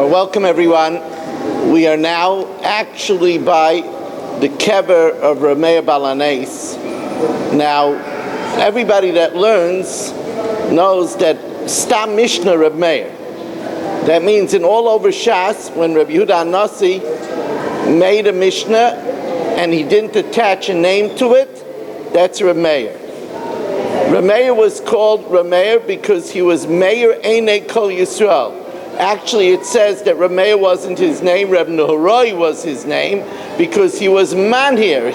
Welcome everyone. We are now actually by the Kever of Rebbi Meir Baal Haneis. Now, everybody that learns knows that Stam Mishnah Rebbi Meir. That means in all over Shas, when Rabbi Yehuda Nasi made a Mishnah and he didn't attach a name to it, that's Rebbi Meir. Rebbi Meir was called Rebbi Meir because he was Meir Einei Kol Yisrael. Actually, it says that Rebbi Meir wasn't his name, Reb Nehoroi was his name, because he was manhir.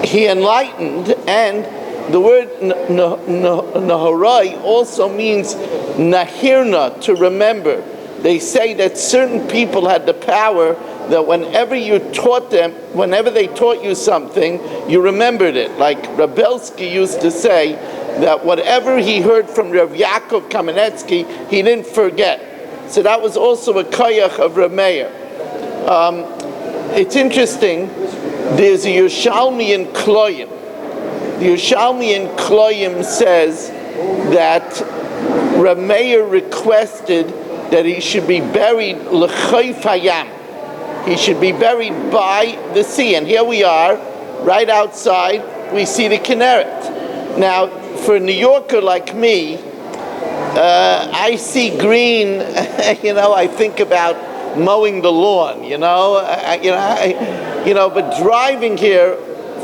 He enlightened, and the word Nehoroi also means nahirna, to remember. They say that certain people had the power that whenever you taught them, whenever they taught you something, you remembered it. Like Rabelsky used to say, that whatever he heard from Rav Yaakov Kamenetsky, he didn't forget. So that was also a koyach of Rebbi Meir. It's interesting, there's a Yerushalmi in Kloyim. The Yerushalmi in Kloyim says that Rebbi Meir requested that he should be buried l'chayf hayam. He should be buried by the sea. And here we are, right outside, we see the Kineret. Now, for a New Yorker like me, I see green, I think about mowing the lawn, but driving here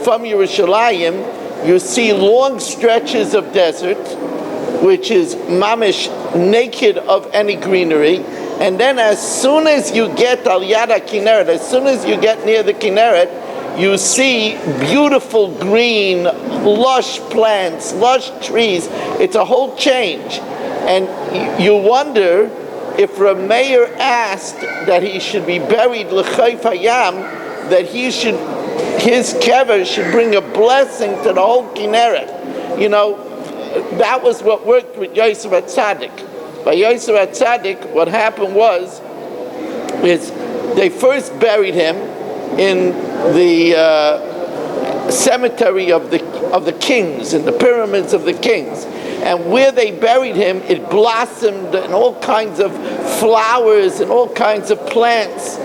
from Yerushalayim, you see long stretches of desert, which is mamish naked of any greenery, and then as soon as you get al yada Kineret, as soon as you get near the Kineret, you see beautiful green, lush plants, lush trees. It's a whole change. And you wonder if Rebbi Meir asked that he should be buried l'chayf hayam, that his kever should bring a blessing to the whole Kineret. That was what worked with Yosef HaTzadik. By Yosef HaTzadik, what happened is they first buried him in the cemetery of the kings, in the pyramids of the kings, and where they buried him, it blossomed and all kinds of flowers and all kinds of plants.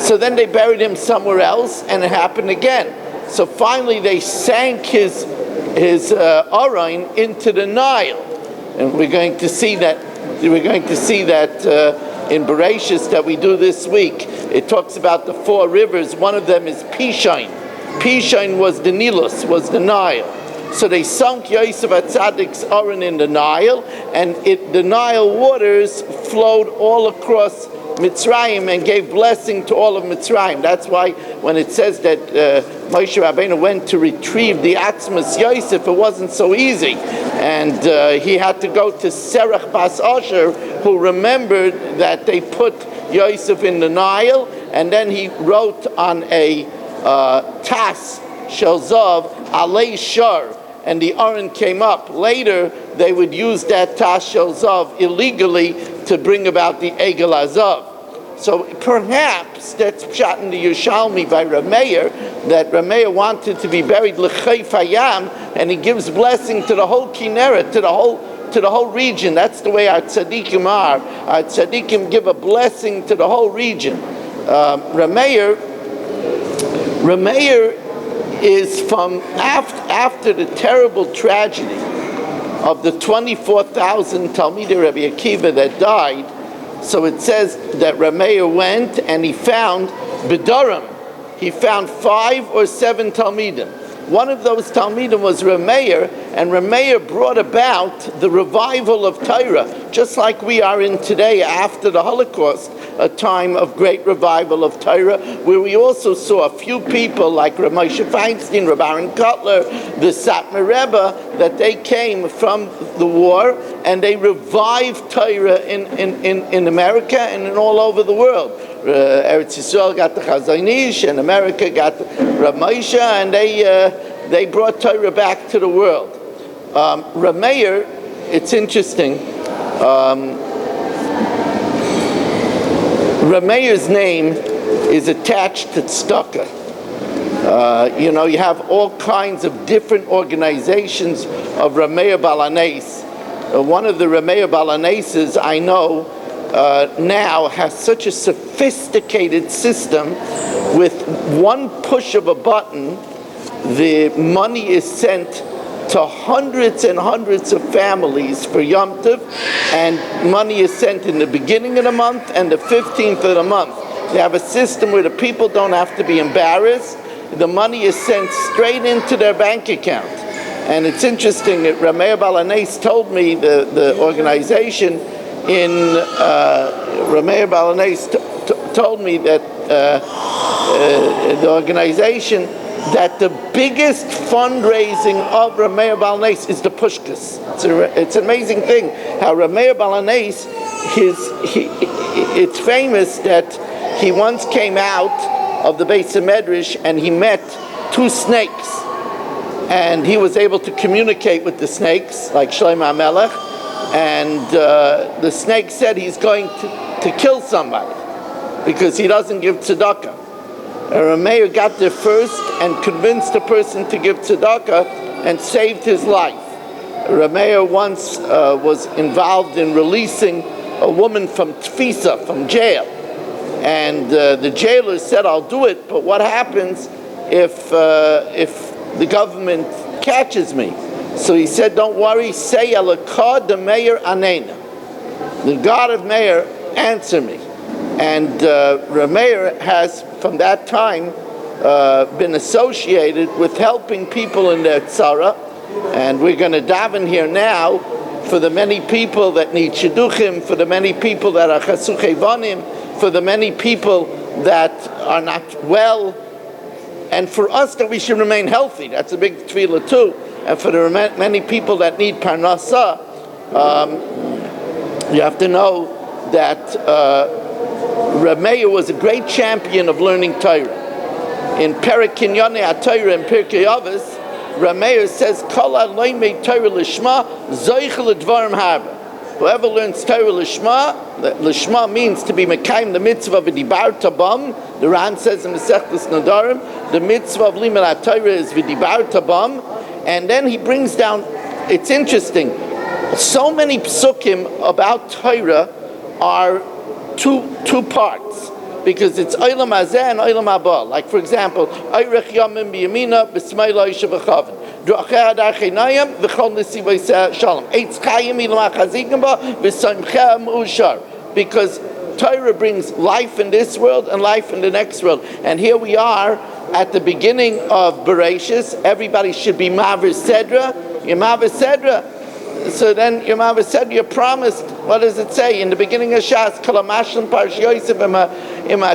So then they buried him somewhere else, and it happened again. So finally they sank his Arain into the Nile, and we're going to see that. In Bereshis that we do this week, it talks about the 4 rivers. One of them is Pishain. Pishain was the Nilus, was the Nile. So they sunk Yosef HaTzadik's Aron in the Nile, and the Nile waters flowed all across Mitzrayim and gave blessing to all of Mitzrayim. That's why when it says that Moshe Rabbeinu went to retrieve the Atzmas Yosef, it wasn't so easy. And he had to go to Serach Bas Asher, who remembered that they put Yosef in the Nile, and then he wrote on a tas shel zav alei shar, and the Aron came up. Later, they would use that tas shel zav illegally to bring about the Egel Azav. So perhaps that's pshat in the Yerushalmi by Rebbi Meir, that Rebbi Meir wanted to be buried l'chayf hayam, and he gives blessing to the whole Kineret, to the whole region. That's the way our tzaddikim are. Our tzaddikim give a blessing to the whole region. Rebbi Meir is from after the terrible tragedy of the 24,000 Talmidei Rabbi Akiva that died. So it says that Rebbi Meir went and he found B'Daram. He found 5 or 7 Talmidim. One of those Talmidim was Rebbi Meir, and Rebbi Meir brought about the revival of Torah, just like we are in today after the Holocaust, a time of great revival of Torah, where we also saw a few people like Rav Moshe Feinstein, Rav Aaron Kotler, the Satmar Rebbe, that they came from the war and they revived Torah in America and in all over the world. Eretz Yisrael got the Haneis, and America got Rav Moshe, and they brought Torah back to the world. Rebbi Meir, it's interesting. Rebbi Meir's name is attached to tzedakah. You have all kinds of different organizations of Rebbi Meir Baal Haneis. One of the Rebbi Meir Baal Haneises I know now has such a sophisticated system. With one push of a button, the money is sent to hundreds and hundreds of families for Yom Tov, and money is sent in the beginning of the month and the 15th of the month. They have a system where the people don't have to be embarrassed. The money is sent straight into their bank account. And it's interesting that Rameir Baal Haneis told me, the organization in Rameir Baal Haneis told me that the organization, that the biggest fundraising of Rameir Baal Haneis is the Pushkas. It's an amazing thing how Rameir Baal Haneis, it's famous that he once came out of the Beis Medrash and he met two snakes, and he was able to communicate with the snakes like Shlomo HaMelech, and the snake said he's going to kill somebody because he doesn't give tzedakah. Rameir got there first and convinced the person to give tzedakah and saved his life. Rameir once was involved in releasing a woman from Tfisa, from jail. And the jailer said, I'll do it, but what happens if the government catches me? So he said, don't worry, say Elokah de Meir Anena. The God of Meir, answer me. And Rameir has, from that time, been associated with helping people in their tzara. And we're going to daven here now for the many people that need shidduchim, for the many people that are chasuchei vanim, for the many people that are not well, and for us that we should remain healthy. That's a big tefillah too. And for the many people that need parnasa, you have to know that Rameir was a great champion of learning Torah. In Perek Kinyonei HaTorah and Pirkei Avos, Rameir says, Kol ha'loimei Torah lishma, zoich ledvarim harba. Whoever learns Torah lishma, lishma means to be mekayim the mitzvah of v'dibarta bam. The Ran says in Masechtas Nadarim, the mitzvah of limud HaTorah is v'dibarta bam. And then he brings down, it's interesting, so many psukim about Torah are two parts, because it's Olam Hazeh and Olam Haba. Like for example, Oirech Yamim B'Yamina B'Smeila Yishav V'Chavim Drachei Adarchei Nayim V'Chol Nesivei Shalom Eitz Chayim Ilam HaChazikim Ba V'Samchei M'Ushar. Because Torah brings life in this world and life in the next world. And here we are at the beginning of Bereshis. Everybody should be Maver Sedra. You're Maver Sedra. So then Yom Hava said, you're promised, what does it say? In the beginning of Shas, Kalamashlim Parsh Yosef Ima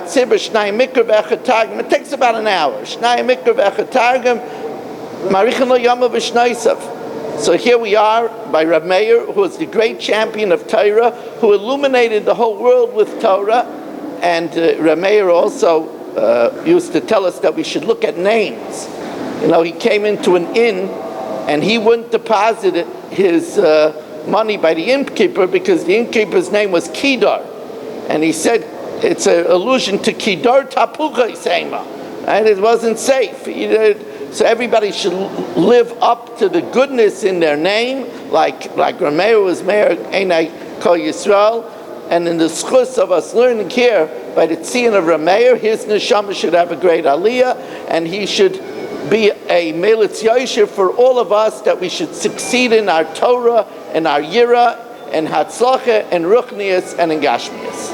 Tzibur Shnai Mikra V'Echatargim. It takes about an hour. Shnai Mikra V'Echatargim Marichin Lo Yama V'Shnaisav. So here we are by Reb Meir, who was the great champion of Torah, who illuminated the whole world with Torah. And Reb Meir also used to tell us that we should look at names. You know, he came into an inn and he wouldn't deposit his money by the innkeeper because the innkeeper's name was Kedar. And he said it's an allusion to Kedar Tapucha Seima. And it wasn't safe. So everybody should live up to the goodness in their name, like Rameir was Meir Einai Kol Yisrael. And in the schus of us learning here, by the tzion of Rameir, his neshama should have a great aliyah, and he should be a melitz yosher for all of us, that we should succeed in our Torah and our Yira and Hatzlacha and Ruchnias and in Gashmias.